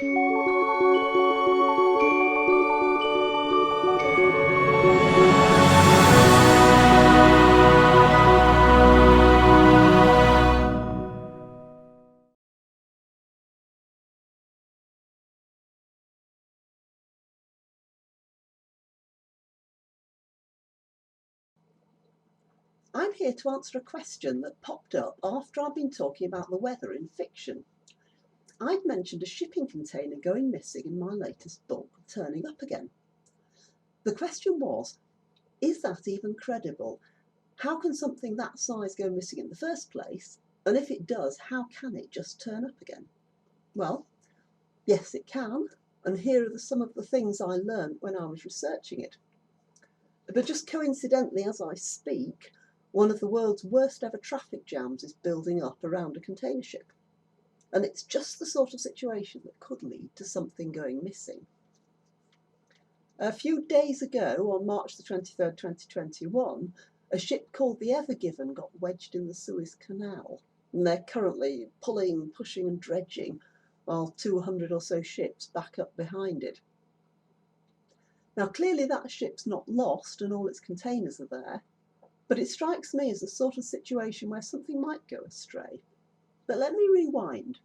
I'm here to answer a question that popped up after I'd been talking about the weather in fiction. I'd mentioned a shipping container going missing in my latest book, Turning Up Again. The question was, is that even credible? How can something that size go missing in the first place? And if it does, how can it just turn up again? Well, yes, it can. And here are some of the things I learned when I was researching it. But just coincidentally, as I speak, one of the world's worst ever traffic jams is building up around a container ship. And it's just the sort of situation that could lead to something going missing. A few days ago, on March the 23rd, 2021, a ship called the Ever Given got wedged in the Suez Canal. And they're currently pulling, pushing and dredging while 200 or so ships back up behind it. Now, clearly that ship's not lost and all its containers are there, but it strikes me as the sort of situation where something might go astray. But let me rewind.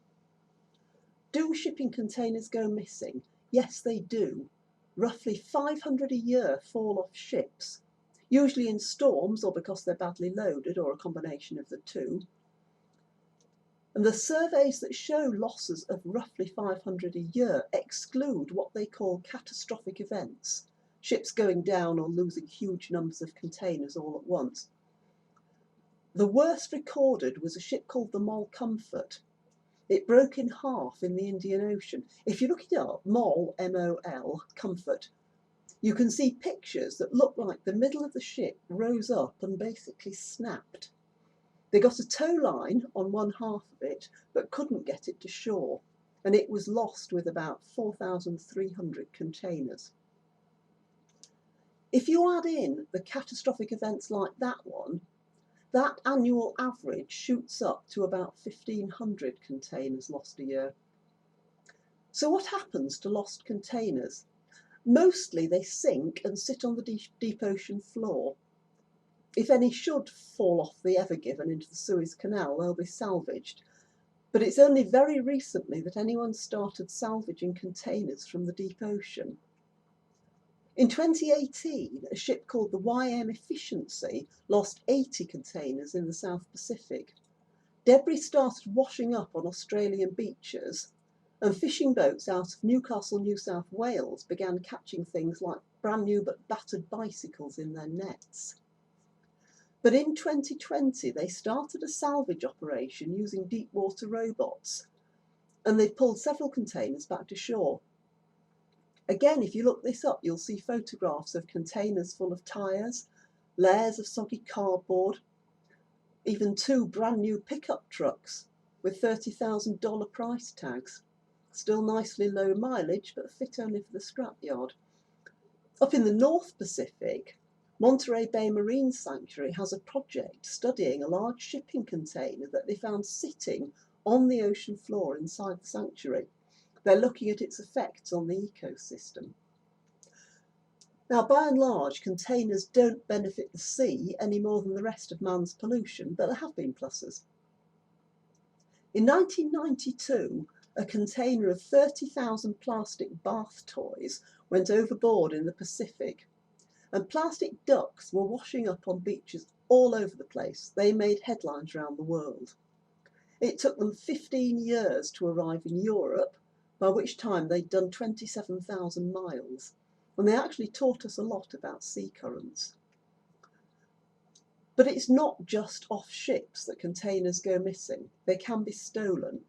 Do shipping containers go missing? Yes, they do. Roughly 500 a year fall off ships, usually in storms or because they're badly loaded or a combination of the two. And the surveys that show losses of roughly 500 a year exclude what they call catastrophic events, ships going down or losing huge numbers of containers all at once. The worst recorded was a ship called the Mol Comfort. It broke in half in the Indian Ocean. If you look it up, Mol, M-O-L, Comfort, you can see pictures that look like the middle of the ship rose up and basically snapped. They got a tow line on one half of it, but couldn't get it to shore, and it was lost with about 4,300 containers. If you add in the catastrophic events like that one, that annual average shoots up to about 1,500 containers lost a year. So what happens to lost containers? Mostly they sink and sit on the deep ocean floor. If any should fall off the Ever Given into the Suez Canal, they'll be salvaged. But it's only very recently that anyone started salvaging containers from the deep ocean. In 2018, a ship called the YM Efficiency lost 80 containers in the South Pacific. Debris started washing up on Australian beaches, and fishing boats out of Newcastle, New South Wales began catching things like brand new but battered bicycles in their nets. But in 2020, they started a salvage operation using deep water robots, and they've pulled several containers back to shore. Again, if you look this up, you'll see photographs of containers full of tyres, layers of soggy cardboard, even 2 brand new pickup trucks with $30,000 price tags. Still nicely low mileage, but fit only for the scrapyard. Up in the North Pacific, Monterey Bay Marine Sanctuary has a project studying a large shipping container that they found sitting on the ocean floor inside the sanctuary. They're looking at its effects on the ecosystem. Now, by and large, containers don't benefit the sea any more than the rest of man's pollution, but there have been pluses. In 1992, a container of 30,000 plastic bath toys went overboard in the Pacific, and plastic ducks were washing up on beaches all over the place. They made headlines around the world. It took them 15 years to arrive in Europe, by which time they'd done 27,000 miles, and they actually taught us a lot about sea currents. But it's not just off ships that containers go missing. They can be stolen.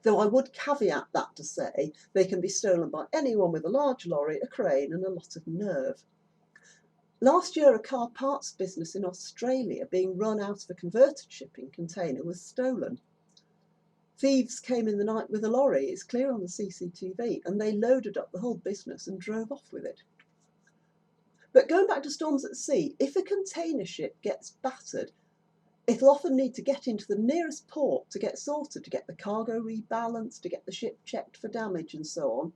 Though I would caveat that to say they can be stolen by anyone with a large lorry, a crane and a lot of nerve. Last year, a car parts business in Australia being run out of a converted shipping container was stolen. Thieves came in the night with a lorry, it's clear on the CCTV, and they loaded up the whole business and drove off with it. But going back to storms at sea, if a container ship gets battered, It'll often need to get into the nearest port to get sorted, to get the cargo rebalanced, to get the ship checked for damage and so on.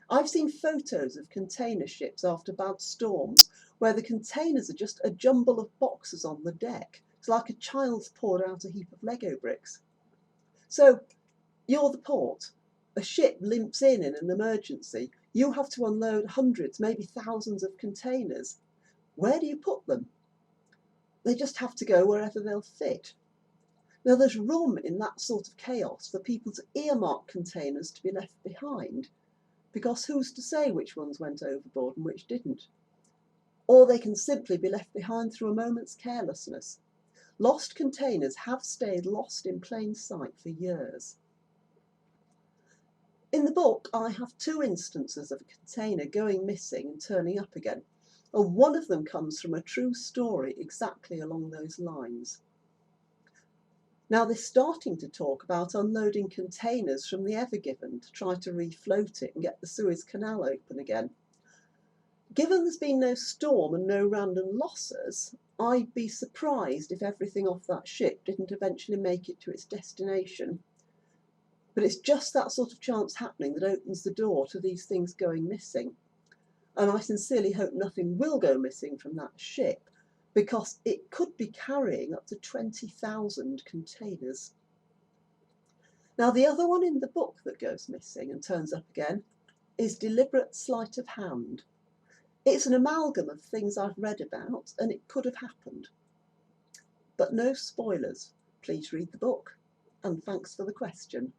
I've seen photos of container ships after bad storms where the containers are just a jumble of boxes on the deck. It's like a child's poured out a heap of Lego bricks. So you're the port. A ship limps in an emergency. You have to unload hundreds, maybe thousands of containers. Where do you put them? They just have to go wherever they'll fit. Now, there's room in that sort of chaos for people to earmark containers to be left behind, because who's to say which ones went overboard and which didn't? Or they can simply be left behind through a moment's carelessness. Lost containers have stayed lost in plain sight for years. In the book, I have two instances of a container going missing and turning up again, and one of them comes from a true story exactly along those lines. Now, they're starting to talk about unloading containers from the Ever Given to try to refloat it and get the Suez Canal open again. Given there's been no storm and no random losses, I'd be surprised if everything off that ship didn't eventually make it to its destination. But it's just that sort of chance happening that opens the door to these things going missing. And I sincerely hope nothing will go missing from that ship, because it could be carrying up to 20,000 containers. Now, the other one in the book that goes missing and turns up again is Deliberate Sleight of Hand. It's an amalgam of things I've read about, and it could have happened. But no spoilers. Please read the book, and thanks for the question.